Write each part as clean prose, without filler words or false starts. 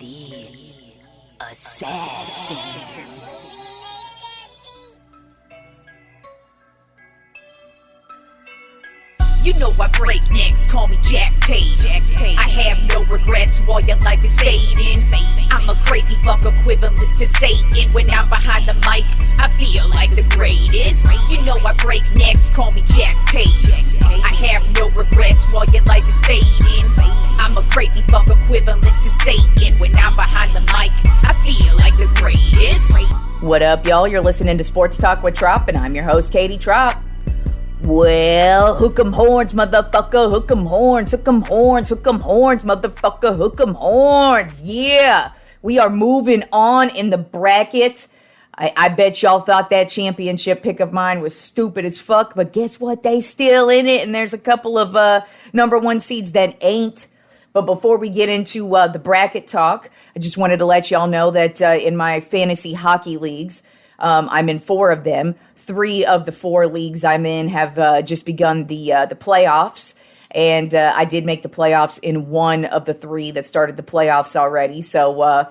The Assassin. You know I break necks, call me Jack Tate. I have no regrets while your life is fading. I'm a crazy fuck equivalent to Satan. When I'm behind the mic, I feel like the greatest. You know I break necks, call me Jack Tate. I have no regrets while your life is fading. I'm a crazy fuck equivalent to Satan. When I'm behind the mic, I feel like the greatest. What up, y'all? You're listening to Sports Talk with Tropp, and I'm your host, Katie Tropp. Well, hook 'em horns, motherfucker, hook 'em horns, hook 'em horns, hook 'em horns, motherfucker, hook 'em horns. Yeah, we are moving on in the bracket. I bet y'all thought that championship pick of mine was stupid as fuck, but guess what? They still in it, and there's a couple of number one seeds that ain't. But before we get into the bracket talk, I just wanted to let y'all know that in my fantasy hockey leagues, I'm in 4 of them. 3 of the 4 leagues I'm in have just begun the playoffs, and I did make the playoffs in 1 of the 3 that started the playoffs already. So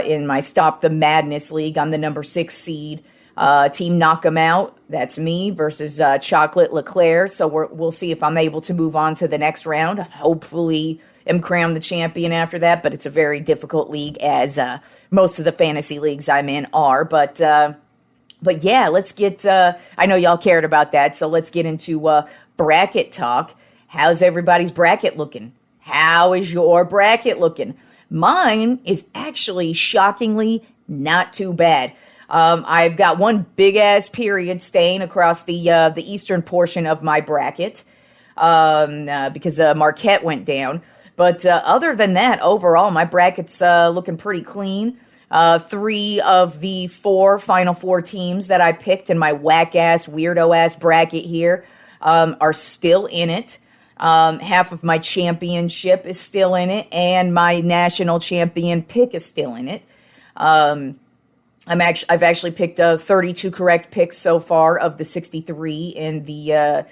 in my Stop the Madness league, I'm the number 6 seed. Team Knock 'em Out, that's me, versus Chocolate Leclaire. So we'll see if I'm able to move on to the next round. Hopefully am crowned the champion after that, but it's a very difficult league, as most of the fantasy leagues I'm in are. But yeah, let's get, I know y'all cared about that, so let's get into bracket talk. How's everybody's bracket looking? How is your bracket looking? Mine is actually shockingly not too bad. I've got one big-ass period staying across the eastern portion of my bracket because Marquette went down. But other than that, overall, my bracket's looking pretty clean. 3 of the 4 Final Four teams that I picked in my whack-ass, weirdo-ass bracket here are still in it. Half of my championship is still in it, and my national champion pick is still in it. I've actually picked 32 correct picks so far of the 63 in the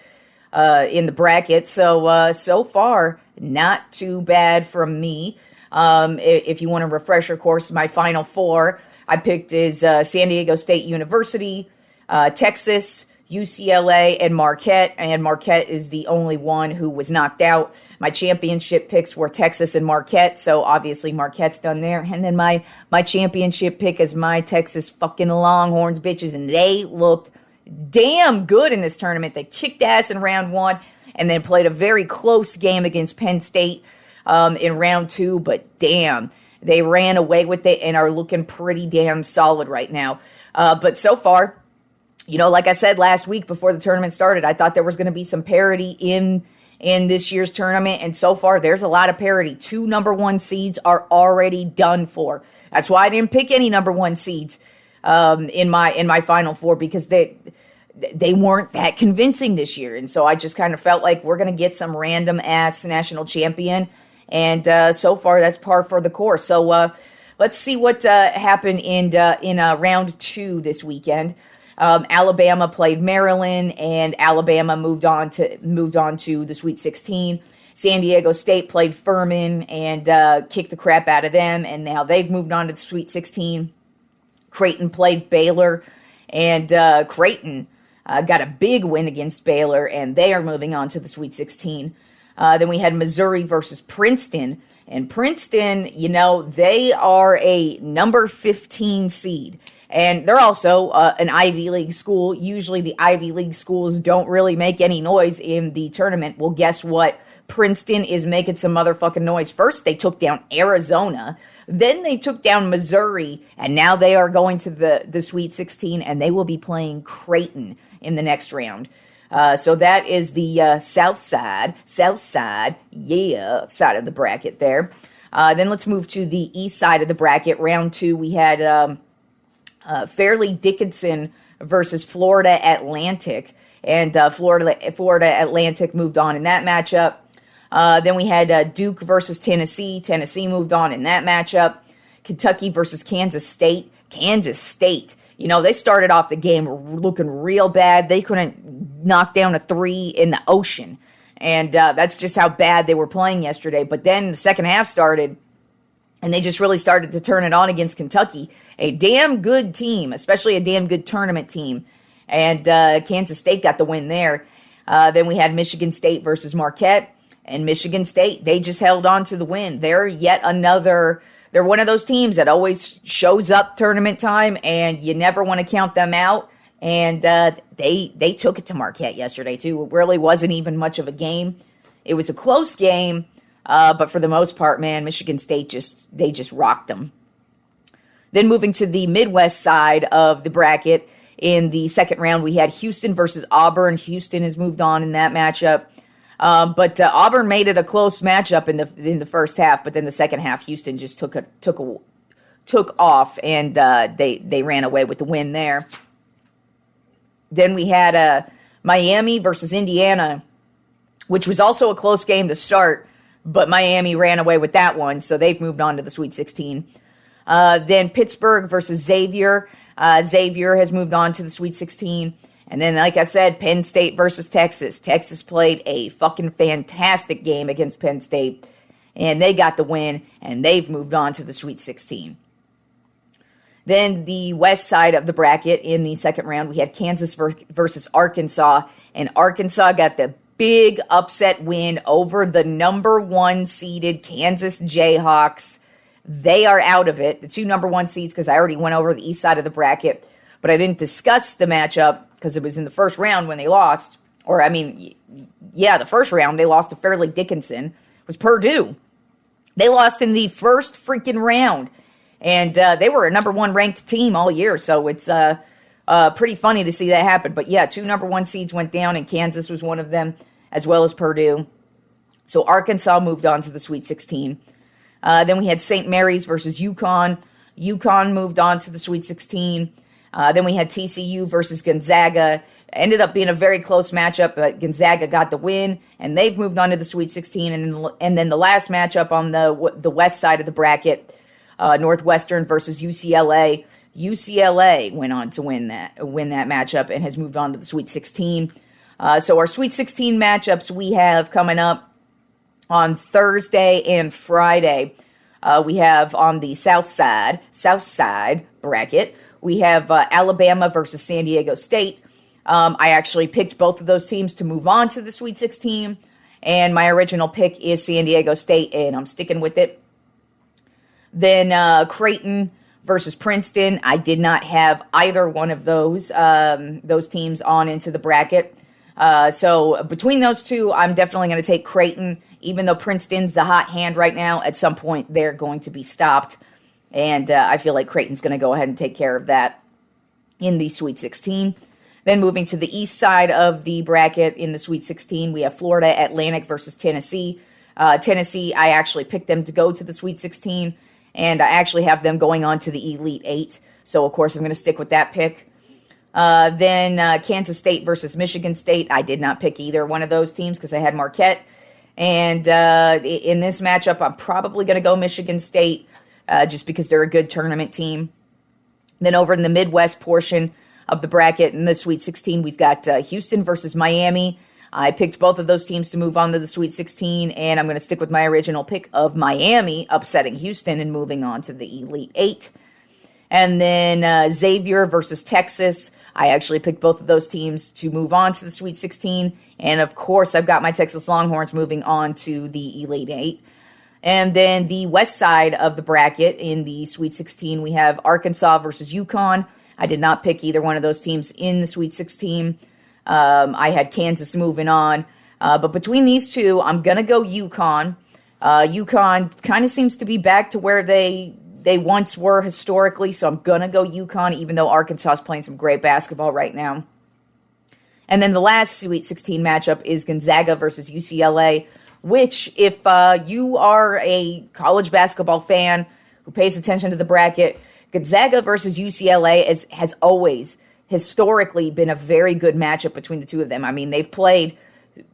bracket. So far, not too bad from me. If you want a refresher course, my Final Four I picked is San Diego State University, Texas, UCLA, and Marquette. And Marquette is the only one who was knocked out. My championship picks were Texas and Marquette, so obviously Marquette's done there. And then my championship pick is my Texas fucking Longhorns, bitches, and they looked damn good in this tournament. They kicked ass in round 1 and then played a very close game against Penn State in round 2, but damn, they ran away with it and are looking pretty damn solid right now. But so far, you know, like I said last week before the tournament started, I thought there was going to be some parity in this year's tournament, and so far there's a lot of parity. 2 number 1 seeds are already done for. That's why I didn't pick any number 1 seeds in my Final Four, because they weren't that convincing this year, and so I just kind of felt like we're going to get some random ass national champion, and so far that's par for the course. So let's see what happened in round 2 this weekend. Alabama played Maryland, and Alabama moved on to the Sweet 16. San Diego State played Furman and kicked the crap out of them, and now they've moved on to the Sweet 16. Creighton played Baylor, and Creighton got a big win against Baylor, and they are moving on to the Sweet 16. Then we had Missouri versus Princeton, and Princeton, you know, they are a number 15 seed. And they're also an Ivy League school. Usually the Ivy League schools don't really make any noise in the tournament. Well, guess what? Princeton is making some motherfucking noise. First, they took down Arizona. Then they took down Missouri. And now they are going to the Sweet 16, and they will be playing Creighton in the next round. So that is the south side, yeah, side of the bracket there. Then let's move to the east side of the bracket. Round 2, we had Fairleigh Dickinson versus Florida Atlantic, and Florida Atlantic moved on in that matchup. Then we had Duke versus Tennessee. Tennessee moved on in that matchup. Kentucky versus Kansas State. Kansas State, you know, they started off the game looking real bad. They couldn't knock down a 3 in the ocean, and that's just how bad they were playing yesterday. But then the second half started, And they just really started to turn it on against Kentucky, a damn good team, especially a damn good tournament team. And Kansas State got the win there. Then we had Michigan State versus Marquette. And Michigan State, they just held on to the win. They're one of those teams that always shows up tournament time, and you never want to count them out. And they took it to Marquette yesterday, too. It really wasn't even much of a game. It was a close game, but for the most part, man, Michigan State just rocked them. Then moving to the Midwest side of the bracket, in the second round, we had Houston versus Auburn. Houston has moved on in that matchup. But Auburn made it a close matchup in the first half, but then the second half, Houston just took off, and they ran away with the win there. Then we had Miami versus Indiana, which was also a close game to start, but Miami ran away with that one, so they've moved on to the Sweet 16. Then Pittsburgh versus Xavier. Xavier has moved on to the Sweet 16. And then, like I said, Penn State versus Texas. Texas played a fucking fantastic game against Penn State, and they got the win, and they've moved on to the Sweet 16. Then the west side of the bracket in the second round, we had Kansas versus Arkansas, and Arkansas got the big upset win over the number one seeded Kansas Jayhawks. They are out of it, the two number one seeds, because I already went over the east side of the bracket, but I didn't discuss the matchup because it was in the first round when they lost. The first round they lost to Fairleigh Dickinson. It was Purdue. They lost in the first freaking round, and they were a number one ranked team all year, so it's pretty funny to see that happen. But yeah, two number one seeds went down, and Kansas was one of them, as well as Purdue. So Arkansas moved on to the Sweet 16. Then we had St. Mary's versus UConn. UConn moved on to the Sweet 16. Then we had TCU versus Gonzaga. Ended up being a very close matchup, but Gonzaga got the win, and they've moved on to the Sweet 16. And then the last matchup on the west side of the bracket, Northwestern versus UCLA. UCLA went on to win that matchup and has moved on to the Sweet 16. So our Sweet 16 matchups we have coming up on Thursday and Friday. We have on the south side bracket, we have Alabama versus San Diego State. I actually picked both of those teams to move on to the Sweet 16, and my original pick is San Diego State, and I'm sticking with it. Then Creighton versus Princeton. I did not have either one of those teams on into the bracket. So between those two, I'm definitely going to take Creighton. Even though Princeton's the hot hand right now, at some point they're going to be stopped. And I feel like Creighton's going to go ahead and take care of that in the Sweet 16. Then moving to the east side of the bracket in the Sweet 16, we have Florida Atlantic versus Tennessee. Tennessee, I actually picked them to go to the Sweet 16, and I actually have them going on to the Elite 8. So, of course, I'm going to stick with that pick. Then Kansas State versus Michigan State. I did not pick either one of those teams because I had Marquette. And in this matchup, I'm probably going to go Michigan State just because they're a good tournament team. Then over in the Midwest portion of the bracket in the Sweet 16, we've got Houston versus Miami. I picked both of those teams to move on to the Sweet 16, and I'm going to stick with my original pick of Miami upsetting Houston and moving on to the Elite 8. And then Xavier versus Texas. I actually picked both of those teams to move on to the Sweet 16. And, of course, I've got my Texas Longhorns moving on to the Elite 8. And then the west side of the bracket in the Sweet 16, we have Arkansas versus UConn. I did not pick either one of those teams in the Sweet 16. I had Kansas moving on. But between these two, I'm going to go UConn. UConn kind of seems to be back to where they once were historically, so I'm going to go UConn, even though Arkansas is playing some great basketball right now. And then the last Sweet 16 matchup is Gonzaga versus UCLA, which, if you are a college basketball fan who pays attention to the bracket, Gonzaga versus UCLA has always historically been a very good matchup between the two of them. I mean, they've played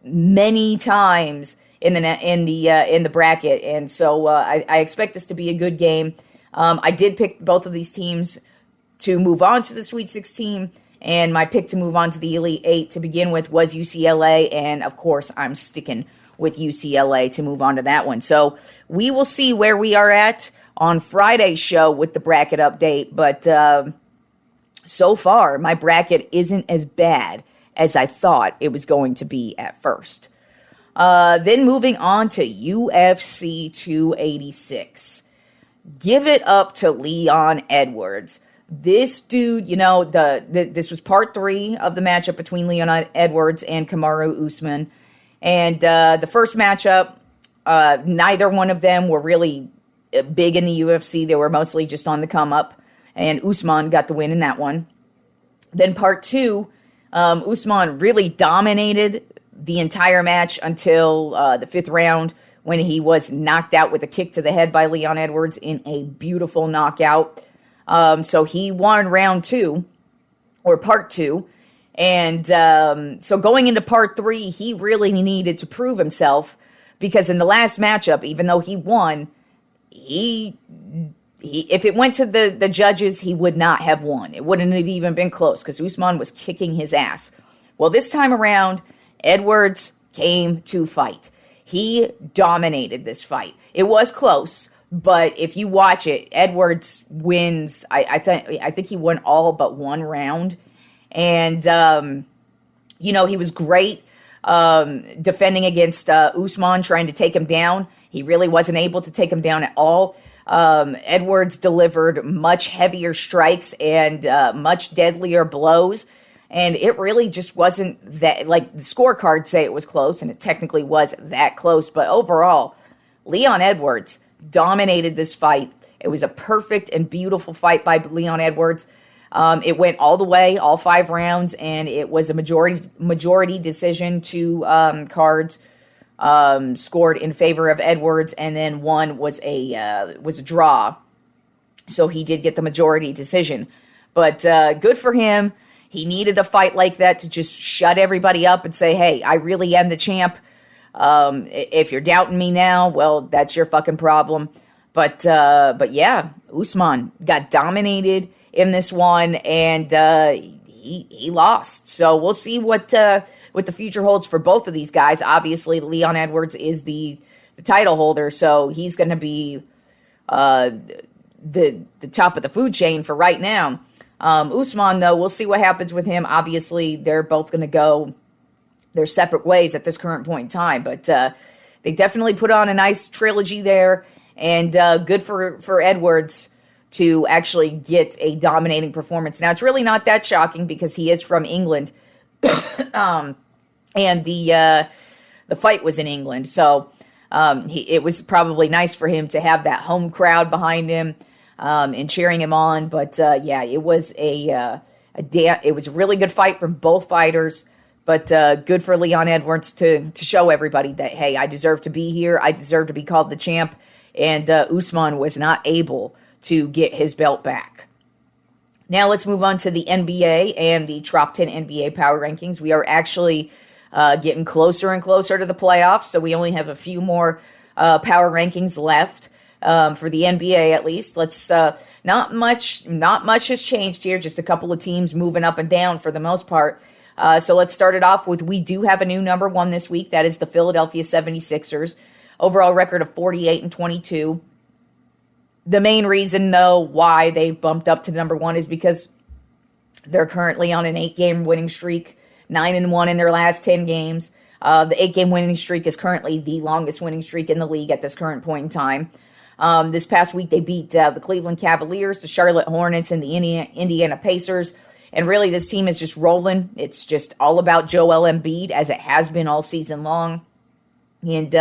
many times in the bracket, and so I expect this to be a good game. I did pick both of these teams to move on to the Sweet 16, and my pick to move on to the Elite 8 to begin with was UCLA, and of course I'm sticking with UCLA to move on to that one. So we will see where we are at on Friday's show with the bracket update, but so far, my bracket isn't as bad as I thought it was going to be at first. Then moving on to UFC 286. Give it up to Leon Edwards. This dude, this was part 3 of the matchup between Leon Edwards and Kamaru Usman. And the first matchup, neither one of them were really big in the UFC. They were mostly just on the come up. And Usman got the win in that one. Then part 2, Usman really dominated the entire match until the 5th round when he was knocked out with a kick to the head by Leon Edwards in a beautiful knockout. So he won round 2, or part 2. And so going into part 3, he really needed to prove himself because in the last matchup, even though he won, he if it went to the judges, he would not have won. It wouldn't have even been close because Usman was kicking his ass. Well, this time around, Edwards came to fight. He dominated this fight. It was close, but if you watch it, Edwards wins. I think he won all but one round. And, he was great defending against Usman, trying to take him down. He really wasn't able to take him down at all. Edwards delivered much heavier strikes and much deadlier blows. And it really just wasn't that, like the scorecards say it was close, and it technically was that close. But overall, Leon Edwards dominated this fight. It was a perfect and beautiful fight by Leon Edwards. It went all the way, all 5 rounds, and it was a majority decision. 2 cards scored in favor of Edwards, and then one was a draw. So he did get the majority decision. But good for him. He needed a fight like that to just shut everybody up and say, hey, I really am the champ. If you're doubting me now, well, that's your fucking problem. But yeah, Usman got dominated in this one, and he lost. So we'll see what the future holds for both of these guys. Obviously, Leon Edwards is the title holder, so he's going to be the top of the food chain for right now. Usman, though, we'll see what happens with him. Obviously, they're both going to go their separate ways at this current point in time. But they definitely put on a nice trilogy there. And good for Edwards to actually get a dominating performance. Now, it's really not that shocking because he is from England. And the fight was in England. So it was probably nice for him to have that home crowd behind him. And cheering him on, but yeah, it was it was a really good fight from both fighters. But good for Leon Edwards to show everybody that, hey, I deserve to be here. I deserve to be called the champ. And Usman was not able to get his belt back. Now let's move on to the NBA and the Tropp 10 NBA power rankings. We are actually getting closer and closer to the playoffs, so we only have a few more power rankings left. For the NBA, at least. Let's not much has changed here. Just a couple of teams moving up and down for the most part. So let's start it off with, we do have a new number 1 this week. That is the Philadelphia 76ers. Overall record of 48-22. The main reason, though, why they've bumped up to number 1 is because they're currently on an 8-game winning streak, 9-1 in their last 10 games. The 8-game winning streak is currently the longest winning streak in the league at this current point in time. This past week, they beat the Cleveland Cavaliers, the Charlotte Hornets, and the Indiana Pacers. And really, this team is just rolling. It's just all about Joel Embiid, as it has been all season long. And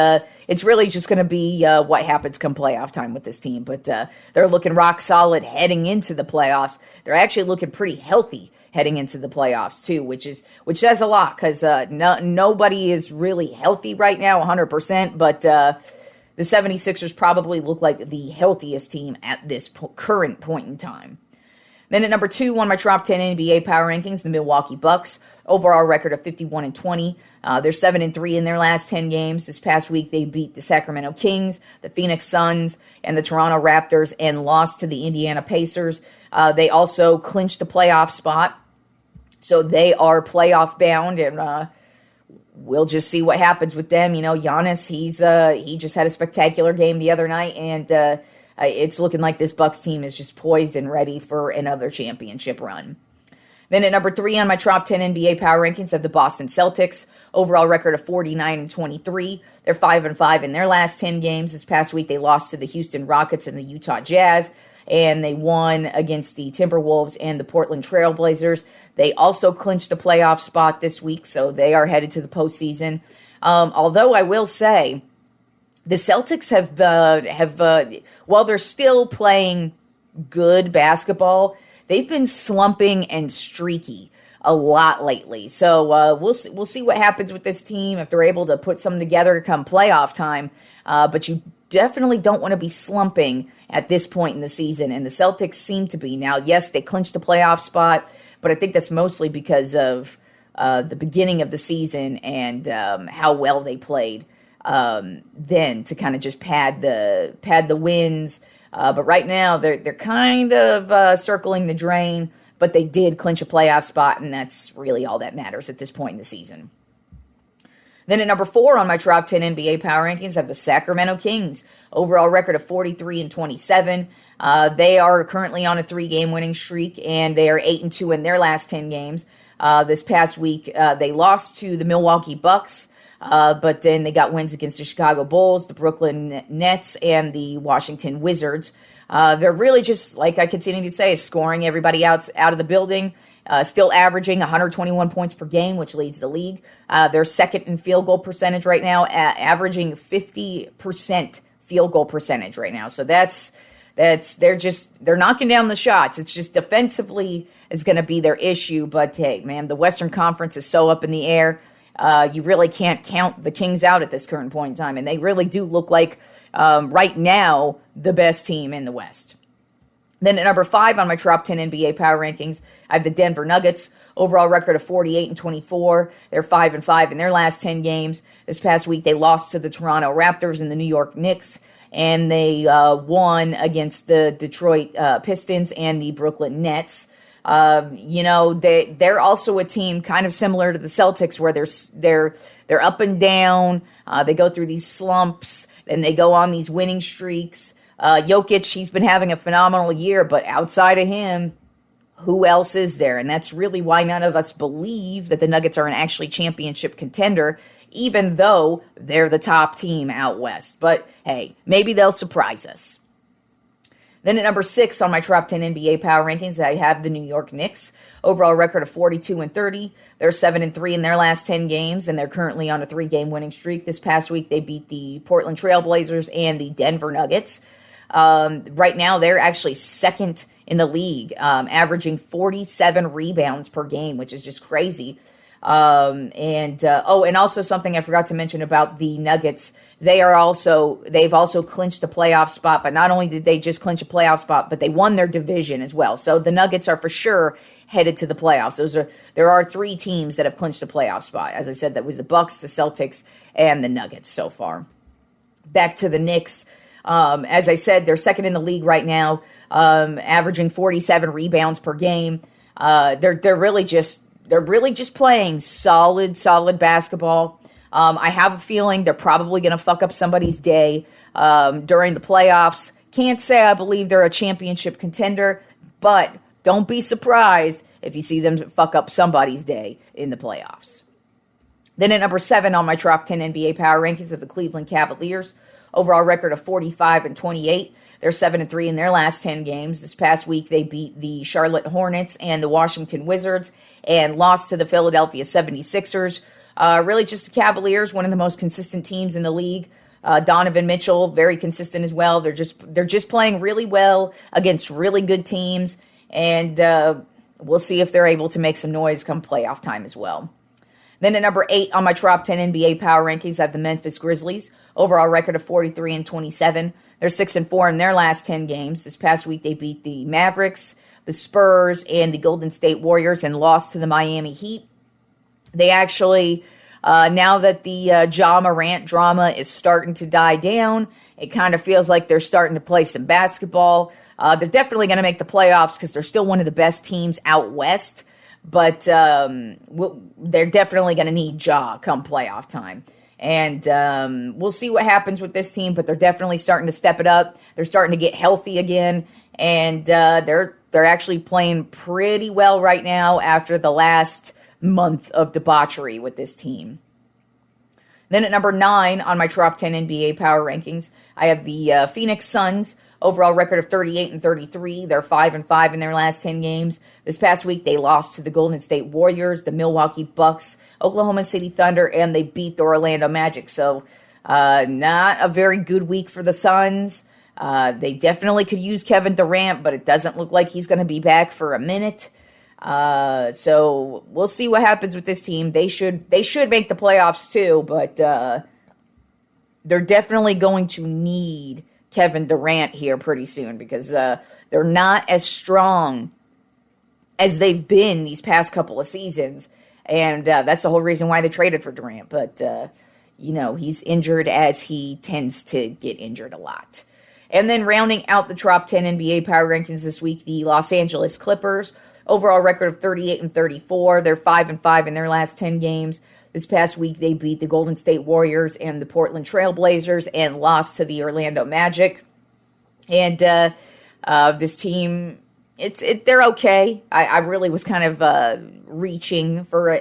it's really just going to be what happens come playoff time with this team. But they're looking rock solid heading into the playoffs. They're actually looking pretty healthy heading into the playoffs, too, which says a lot because nobody is really healthy right now, 100%. But the 76ers probably look like the healthiest team at this current point in time. Then at number 2 on my Tropp 10 NBA power rankings, the Milwaukee Bucks. Overall record of 51-20. They're 7-3 in their last 10 games. This past week, they beat the Sacramento Kings, the Phoenix Suns, and the Toronto Raptors, and lost to the Indiana Pacers. They also clinched a playoff spot. So they are playoff bound, and we'll just see what happens with them. Giannis, he just had a spectacular game the other night, and it's looking like this Bucks team is just poised and ready for another championship run. Then at number 3 on my top 10 NBA power rankings have the Boston Celtics. Overall record of 49-23. They're 5-5 in their last 10 games. This past week they lost to the Houston Rockets and the Utah Jazz, and they won against the Timberwolves and the Portland Trail Blazers. They also clinched the playoff spot this week, so they are headed to the postseason. Although I will say, the Celtics while they're still playing good basketball, they've been slumping and streaky a lot lately. So we'll see what happens with this team if they're able to put something together come playoff time. But you definitely don't want to be slumping at this point in the season, and the Celtics seem to be. Now, yes, they clinched a playoff spot, but I think that's mostly because of the beginning of the season and how well they played then to kind of just pad the wins. But right now, they're kind of circling the drain, but they did clinch a playoff spot, and that's really all that matters at this point in the season. Then at number 4 on my top 10 NBA power rankings have the Sacramento Kings. Overall record of 43-27. They are currently on a 3-game winning streak, and they are 8-2 in their last 10 games. This past week, they lost to the Milwaukee Bucks, but then they got wins against the Chicago Bulls, the Brooklyn Nets, and the Washington Wizards. They're really just, like I continue to say, scoring everybody out of the building. Still averaging 121 points per game, which leads the league. They're second in field goal percentage right now, averaging 50% field goal percentage right now. So they're knocking down the shots. It's just defensively is going to be their issue. But hey, man, the Western Conference is so up in the air. You really can't count the Kings out at this current point in time, and they really do look like right now the best team in the West. Then at number 5 on my top 10 NBA power rankings, I have the Denver Nuggets. Overall record of 48-24. They're 5-5 in their last 10 games. This past week, they lost to the Toronto Raptors and the New York Knicks, and they won against the Detroit Pistons and the Brooklyn Nets. They're also a team kind of similar to the Celtics, where they're up and down. They go through these slumps, and they go on these winning streaks. Jokic, he's been having a phenomenal year, but outside of him, who else is there? And that's really why none of us believe that the Nuggets are an actually championship contender, even though they're the top team out west. But hey, maybe they'll surprise us. Then at number 6 on my top 10 NBA power rankings, I have the New York Knicks. Overall record of 42-30. They're 7-3 in their last 10 games, and they're currently on a 3-game winning streak. This past week, they beat the Portland Trail Blazers and the Denver Nuggets. Right now, they're actually second in the league, averaging 47 rebounds per game, which is just crazy. And also something I forgot to mention about the Nuggets, they've also clinched a playoff spot, but not only did they just clinch a playoff spot, but they won their division as well. So the Nuggets are for sure headed to the playoffs. There are 3 teams that have clinched a playoff spot. As I said, that was the Bucks, the Celtics, and the Nuggets so far. Back to the Knicks. As I said, they're second in the league right now, averaging 47 rebounds per game. They're really just playing solid basketball. I have a feeling they're probably going to fuck up somebody's day during the playoffs. Can't say I believe they're a championship contender, but don't be surprised if you see them fuck up somebody's day in the playoffs. Then at number 7 on my top 10 NBA power rankings of the Cleveland Cavaliers. Overall record of 45-28. They're 7-3 in their last 10 games. This past week, they beat the Charlotte Hornets and the Washington Wizards and lost to the Philadelphia 76ers. Really just the Cavaliers, one of the most consistent teams in the league. Donovan Mitchell, very consistent as well. They're just playing really well against really good teams, and we'll see if they're able to make some noise come playoff time as well. Then at number 8 on my top 10 NBA power rankings, I have the Memphis Grizzlies. Overall record of 43-27. They're 6-4 in their last 10 games. This past week, they beat the Mavericks, the Spurs, and the Golden State Warriors and lost to the Miami Heat. They actually, now that the Ja Morant drama is starting to die down, it kind of feels like they're starting to play some basketball. They're definitely going to make the playoffs because they're still one of the best teams out west. But they're definitely going to need Ja come playoff time. And we'll see what happens with this team, but they're definitely starting to step it up. They're starting to get healthy again, and they're actually playing pretty well right now after the last month of debauchery with this team. Then at number 9 on my Tropp 10 NBA power rankings, I have the Phoenix Suns. Overall record of 38-33. They're 5-5 in their last 10 games. This past week, they lost to the Golden State Warriors, the Milwaukee Bucks, Oklahoma City Thunder, and they beat the Orlando Magic. So, not a very good week for the Suns. They definitely could use Kevin Durant, but it doesn't look like he's going to be back for a minute. So we'll see what happens with this team. They should make the playoffs too, but they're definitely going to need Kevin Durant here pretty soon because they're not as strong as they've been these past couple of seasons. And that's the whole reason why they traded for Durant. But, he's injured as he tends to get injured a lot. And then rounding out the Tropp 10 NBA power rankings this week, the Los Angeles Clippers. Overall record of 38-34. They're 5-5 in their last 10 games. This past week, they beat the Golden State Warriors and the Portland Trail Blazers and lost to the Orlando Magic. And this team, they're okay. I really was kind of reaching for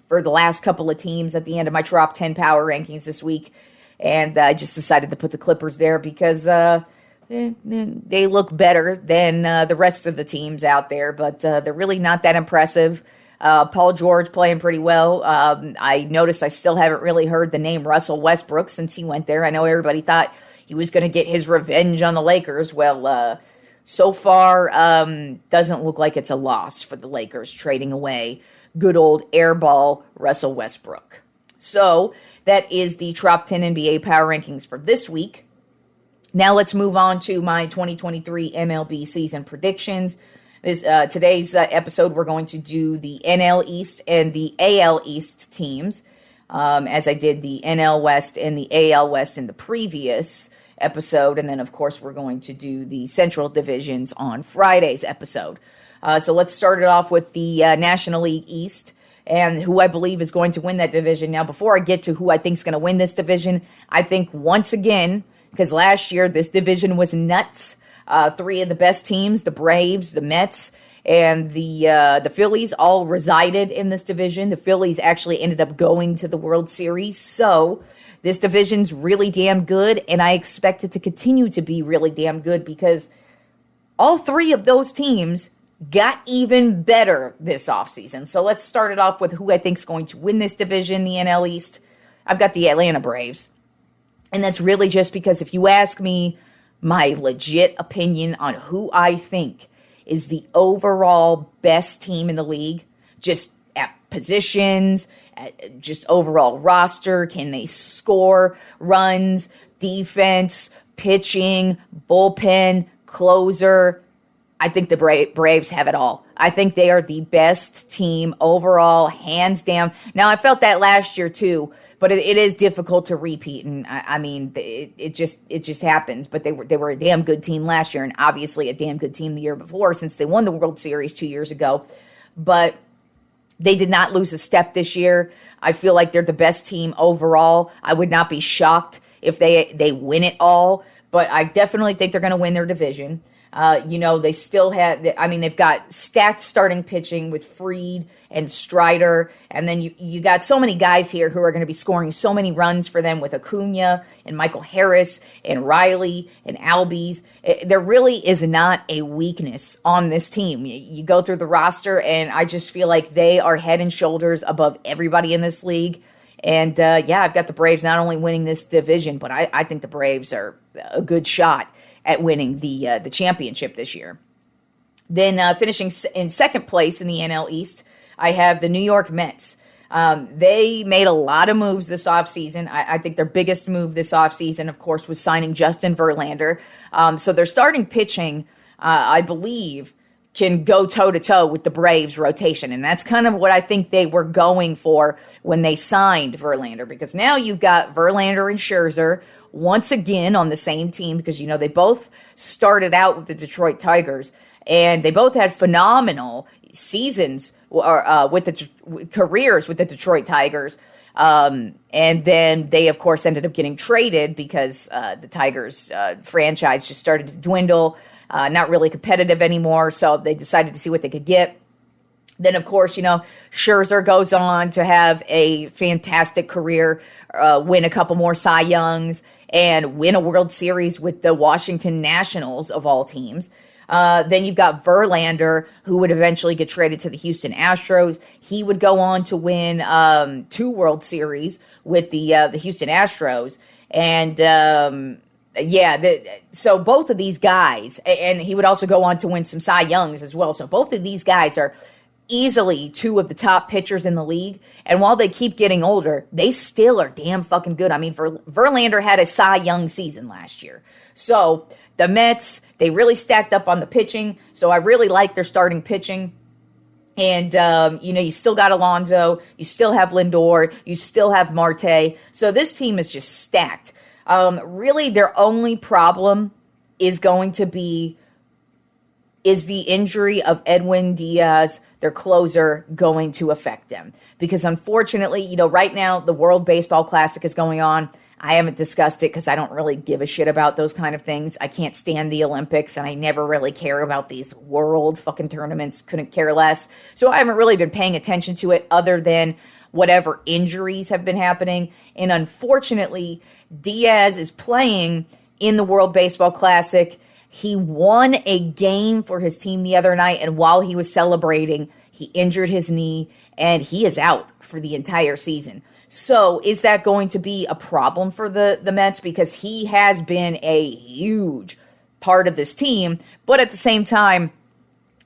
the last couple of teams at the end of my Tropp 10 power rankings this week. And I just decided to put the Clippers there because they look better than the rest of the teams out there. But they're really not that impressive. Paul George playing pretty well. I noticed I still haven't really heard the name Russell Westbrook since he went there. I know everybody thought he was going to get his revenge on the Lakers. Well, so far, doesn't look like it's a loss for the Lakers trading away good old airball Russell Westbrook. So that is the Tropp 10 NBA power rankings for this week. Now let's move on to my 2023 MLB season predictions. Today's episode, we're going to do the NL East and the AL East teams, as I did the NL West and the AL West in the previous episode. And then, of course, we're going to do the Central Divisions on Friday's episode. So let's start it off with the National League East and who I believe is going to win that division. Now, before I get to who I think is going to win this division, I think once again, because last year this division was nuts. 3 of the best teams, the Braves, the Mets, and the Phillies all resided in this division. The Phillies actually ended up going to the World Series. So this division's really damn good, and I expect it to continue to be really damn good because all 3 of those teams got even better this offseason. So let's start it off with who I think is going to win this division, the NL East. I've got the Atlanta Braves. And that's really just because if you ask me my legit opinion on who I think is the overall best team in the league, just at positions, at just overall roster, can they score runs, defense, pitching, bullpen, closer, I think the Braves have it all. I think they are the best team overall, hands down. Now, I felt that last year too, but it is difficult to repeat, and I mean, it just happens. But they were a damn good team last year, and obviously a damn good team the year before, since they won the World Series 2 years ago. But they did not lose a step this year. I feel like they're the best team overall. I would not be shocked if they win it all, but I definitely think they're going to win their division. They still they've got stacked starting pitching with Fried and Strider. And then you got so many guys here who are going to be scoring so many runs for them with Acuna and Michael Harris and Riley and Albies. There really is not a weakness on this team. You go through the roster, and I just feel like they are head and shoulders above everybody in this league. And, I've got the Braves not only winning this division, but I think the Braves are a good shot at winning the championship this year. Then finishing in second place in the NL East, I have the New York Mets. They made a lot of moves this offseason. I think their biggest move this offseason, of course, was signing Justin Verlander. So their starting pitching, I believe, can go toe-to-toe with the Braves rotation. And that's kind of what I think they were going for when they signed Verlander, because now you've got Verlander and Scherzer once again on the same team, because, they both started out with the Detroit Tigers, and they both had phenomenal seasons with the careers with the Detroit Tigers. And then they, of course, ended up getting traded because the Tigers franchise just started to dwindle, not really competitive anymore. So they decided to see what they could get. Then, of course, Scherzer goes on to have a fantastic career, win a couple more Cy Youngs, and win a World Series with the Washington Nationals, of all teams. Then you've got Verlander, who would eventually get traded to the Houston Astros. He would go on to win 2 World Series with the Houston Astros. And so both of these guys, and he would also go on to win some Cy Youngs as well. So both of these guys are easily 2 of the top pitchers in the league. And while they keep getting older, they still are damn fucking good. I mean, Verlander had a Cy Young season last year. So the Mets, they really stacked up on the pitching. So I really like their starting pitching. And, you still got Alonso. You still have Lindor. You still have Marte. So this team is just stacked. Really, their only problem is going to be the injury of Edwin Diaz, their closer, going to affect them. Because unfortunately, right now the World Baseball Classic is going on. I haven't discussed it because I don't really give a shit about those kind of things. I can't stand the Olympics, and I never really care about these world fucking tournaments. Couldn't care less. So I haven't really been paying attention to it other than whatever injuries have been happening. And unfortunately, Diaz is playing in the World Baseball Classic. He won a game for his team the other night, and while he was celebrating, he injured his knee, and he is out for the entire season. So is that going to be a problem for the Mets? Because he has been a huge part of this team, but at the same time,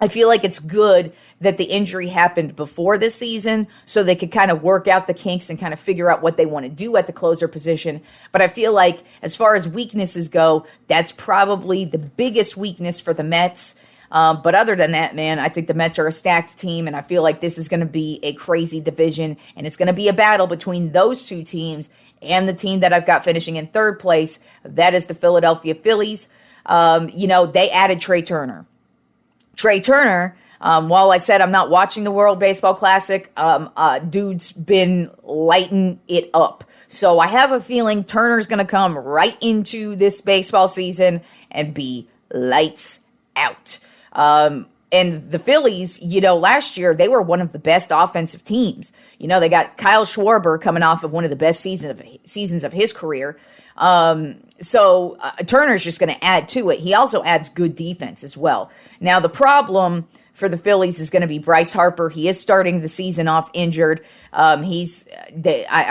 I feel like it's good that the injury happened before this season so they could kind of work out the kinks and kind of figure out what they want to do at the closer position. But I feel like as far as weaknesses go, that's probably the biggest weakness for the Mets. But other than that, man, I think the Mets are a stacked team, and I feel like this is going to be a crazy division, and it's going to be a battle between those 2 teams and the team that I've got finishing in 3rd place. That is the Philadelphia Phillies. They added Trey Turner. While I said I'm not watching the World Baseball Classic, dude's been lighting it up. So I have a feeling Turner's going to come right into this baseball season and be lights out. And the Phillies, last year, they were one of the best offensive teams. They got Kyle Schwarber coming off of one of the best seasons of his career. So Turner's just going to add to it. He also adds good defense as well. Now, the problem for the Phillies is going to be Bryce Harper. He is starting the season off injured. I'm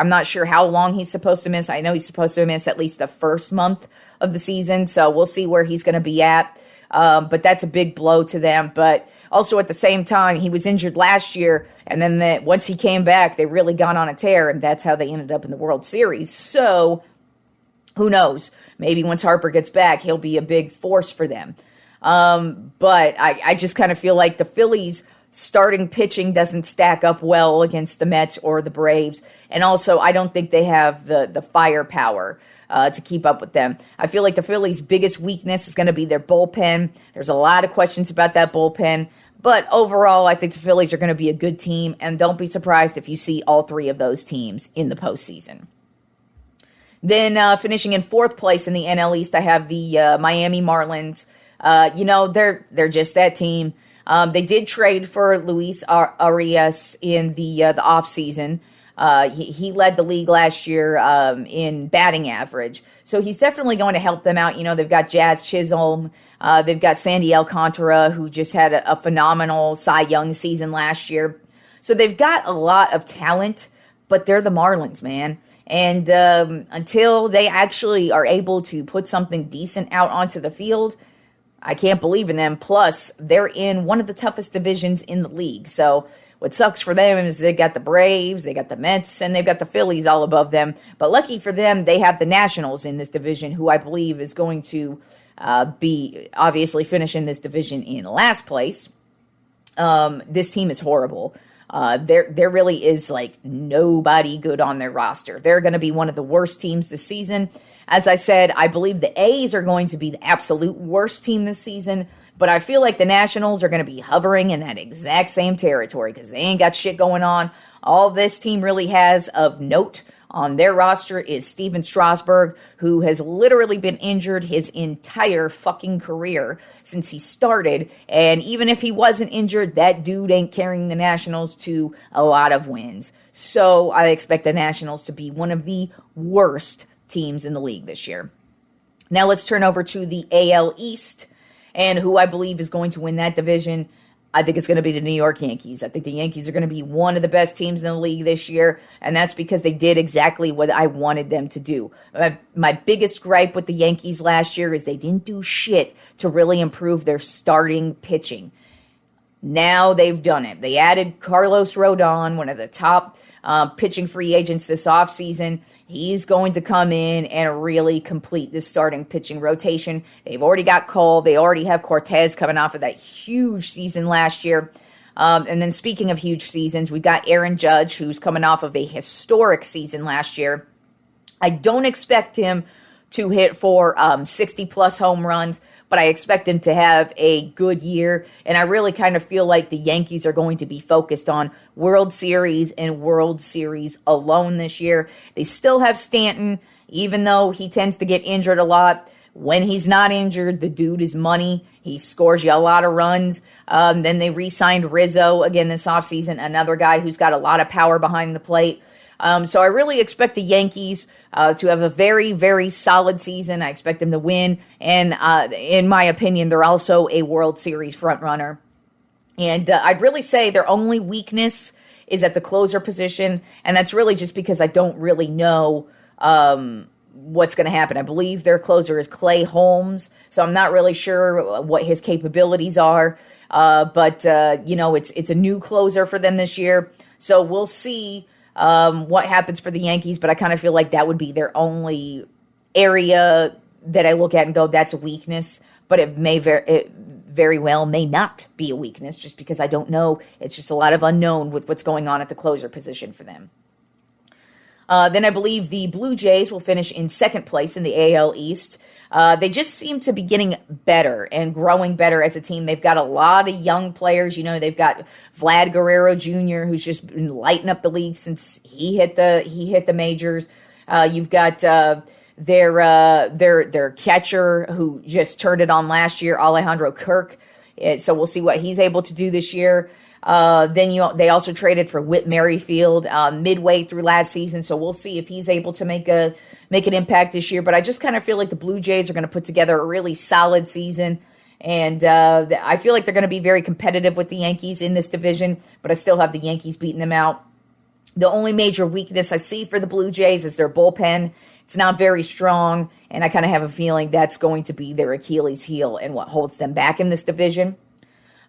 not sure how long he's supposed to miss. I know he's supposed to miss at least the first month of the season, so we'll see where he's going to be at. But that's a big blow to them. But also at the same time, he was injured last year, and then once he came back, they really got on a tear, and that's how they ended up in the World Series. So who knows? Maybe once Harper gets back, he'll be a big force for them. But I just kind of feel like the Phillies starting pitching doesn't stack up well against the Mets or the Braves. And also, I don't think they have the firepower to keep up with them. I feel like the Phillies' biggest weakness is going to be their bullpen. There's a lot of questions about that bullpen. But overall, I think the Phillies are going to be a good team. And don't be surprised if you see all 3 of those teams in the postseason. Then finishing in 4th place in the NL East, I have the Miami Marlins. They're just that team. They did trade for Luis Arias in the offseason. He led the league last year in batting average. So he's definitely going to help them out. They've got Jazz Chisholm. They've got Sandy Alcantara, who just had a phenomenal Cy Young season last year. So they've got a lot of talent, but they're the Marlins, man. And until they actually are able to put something decent out onto the field, I can't believe in them. Plus, they're in one of the toughest divisions in the league. So what sucks for them is they got the Braves, they got the Mets, and they've got the Phillies all above them. But lucky for them, they have the Nationals in this division, who I believe is going to be obviously finishing this division in last place. This team is horrible. There really is like nobody good on their roster. They're going to be one of the worst teams this season. As I said, I believe the A's are going to be the absolute worst team this season, but I feel like the Nationals are going to be hovering in that exact same territory because they ain't got shit going on. All this team really has of note on their roster is Steven Strasburg, who has literally been injured his entire fucking career since he started. And even if he wasn't injured, that dude ain't carrying the Nationals to a lot of wins. So I expect the Nationals to be one of the worst teams in the league this year. Now let's turn over to the AL East and who I believe is going to win that division. I think it's going to be the New York Yankees. I think the Yankees are going to be one of the best teams in the league this year, and that's because they did exactly what I wanted them to do. My biggest gripe with the Yankees last year is they didn't do shit to really improve their starting pitching. Now they've done it. They added Carlos Rodon, one of the top pitching free agents this offseason. He's going to come in and really complete this starting pitching rotation. They've already got Cole. They already have Cortez coming off of that huge season last year. And then speaking of huge seasons, we've got Aaron Judge, who's coming off of a historic season last year. I don't expect him to hit for 60-plus home runs, but I expect him to have a good year. And I really kind of feel like the Yankees are going to be focused on World Series and World Series alone this year. They still have Stanton, even though he tends to get injured a lot. When he's not injured, the dude is money. He scores you a lot of runs. Then they re-signed Rizzo again this offseason, another guy who's got a lot of power behind the plate. So I really expect the Yankees to have a very, very solid season. I expect them to win. And in my opinion, they're also a World Series frontrunner. And I'd really say their only weakness is at the closer position. And that's really just because I don't really know what's going to happen. I believe their closer is Clay Holmes. So I'm not really sure what his capabilities are. But it's a new closer for them this year. So we'll see what happens for the Yankees, but I kind of feel like that would be their only area that I look at and go, that's a weakness, but it very well may not be a weakness just because I don't know. It's just a lot of unknown with what's going on at the closer position for them. Then I believe the Blue Jays will finish in second place in the AL East. They just seem to be getting better and growing better as a team. They've got a lot of young players. They've got Vlad Guerrero Jr., who's just been lighting up the league since he hit the majors. You've got their catcher who just turned it on last year, Alejandro Kirk. So we'll see what he's able to do this year. They also traded for Whit Merrifield midway through last season, so we'll see if he's able to make an impact this year. But I just kind of feel like the Blue Jays are going to put together a really solid season, and I feel like they're going to be very competitive with the Yankees in this division, but I still have the Yankees beating them out. The only major weakness I see for the Blue Jays is their bullpen. It's not very strong, and I kind of have a feeling that's going to be their Achilles heel and what holds them back in this division.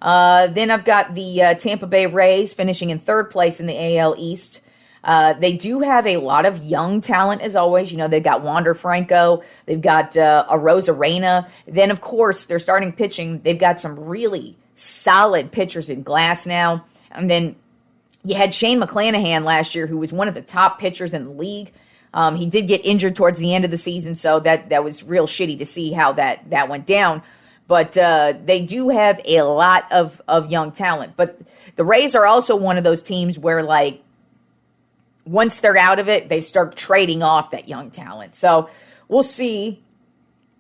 Then I've got the Tampa Bay Rays finishing in third place in the AL East. They do have a lot of young talent, as always. They've got Wander Franco. They've got Arozarena. Then, of course, they're starting pitching. They've got some really solid pitchers in Glass now. And then you had Shane McClanahan last year, who was one of the top pitchers in the league. He did get injured towards the end of the season, so that was real shitty to see how that went down. But they do have a lot of young talent. But the Rays are also one of those teams where, like, once they're out of it, they start trading off that young talent. So we'll see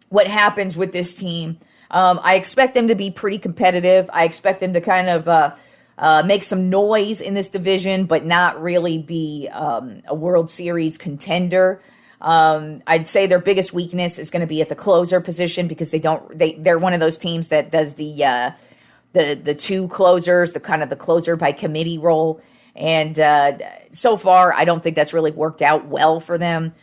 what happens with this team. I expect them to be pretty competitive. I expect them to kind of make some noise in this division, but not really be a World Series contender. I'd say their biggest weakness is going to be at the closer position because they're one of those teams that does the two closers, the closer by committee role. And so far, I don't think that's really worked out well for them.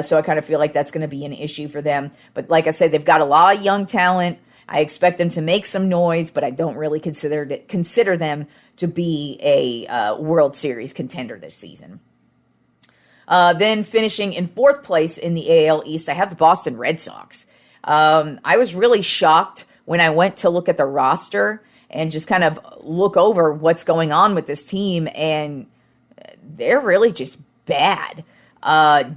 So I kind of feel like that's going to be an issue for them. But like I said, they've got a lot of young talent. I expect them to make some noise, but I don't really consider them to be a World Series contender this season. Then finishing in fourth place in the AL East, I have the Boston Red Sox. I was really shocked when I went to look at the roster and just kind of look over what's going on with this team, and they're really just bad.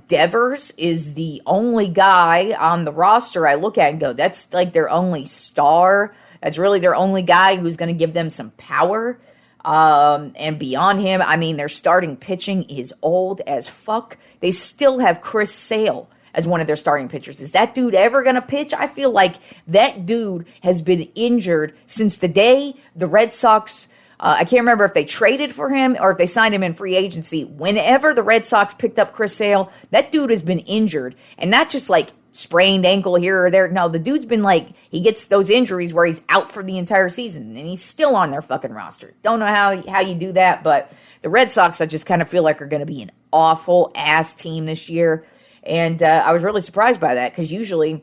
Devers is the only guy on the roster I look at and go, that's like their only star. That's really their only guy who's going to give them some power. And beyond him, I mean, their starting pitching is old as fuck. They still have Chris Sale as one of their starting pitchers. Is that dude ever going to pitch? I feel like that dude has been injured since the day the Red Sox, I can't remember if they traded for him or if they signed him in free agency. Whenever the Red Sox picked up Chris Sale, that dude has been injured. And not just like sprained ankle here or there. No, the dude's been like, he gets those injuries where he's out for the entire season, and he's still on their fucking roster. Don't know how you do that, but the Red Sox, I just kind of feel like are going to be an awful ass team this year. And I was really surprised by that, because usually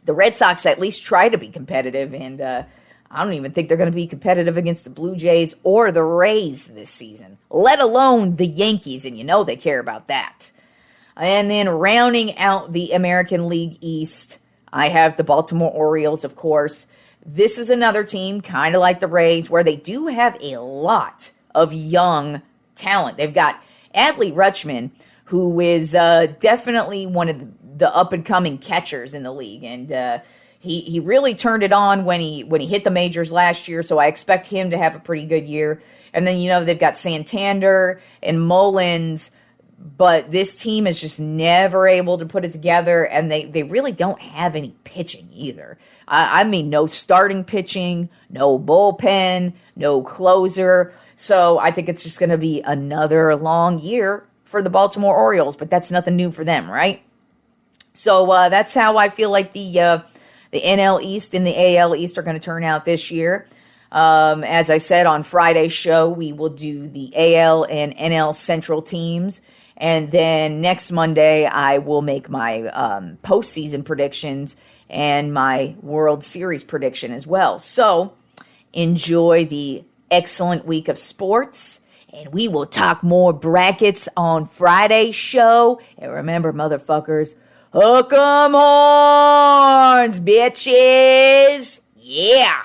the Red Sox at least try to be competitive, and I don't even think they're going to be competitive against the Blue Jays or the Rays this season, let alone the Yankees, and you know they care about that. And then rounding out the American League East, I have the Baltimore Orioles, of course. This is another team, kind of like the Rays, where they do have a lot of young talent. They've got Adley Rutschman, who is definitely one of the up-and-coming catchers in the league. And he really turned it on when he hit the majors last year, so I expect him to have a pretty good year. And then, you know, they've got Santander and Mullins, but this team is just never able to put it together, and they really don't have any pitching either. I mean, no starting pitching, no bullpen, no closer. So I think it's just going to be another long year for the Baltimore Orioles, but that's nothing new for them, right? So that's how I feel like the NL East and the AL East are going to turn out this year. As I said on Friday's show, we will do the AL and NL Central teams. And then next Monday, I will make my postseason predictions and my World Series prediction as well. So enjoy the excellent week of sports. And we will talk more brackets on Friday's show. And remember, motherfuckers, hook 'em horns, bitches. Yeah.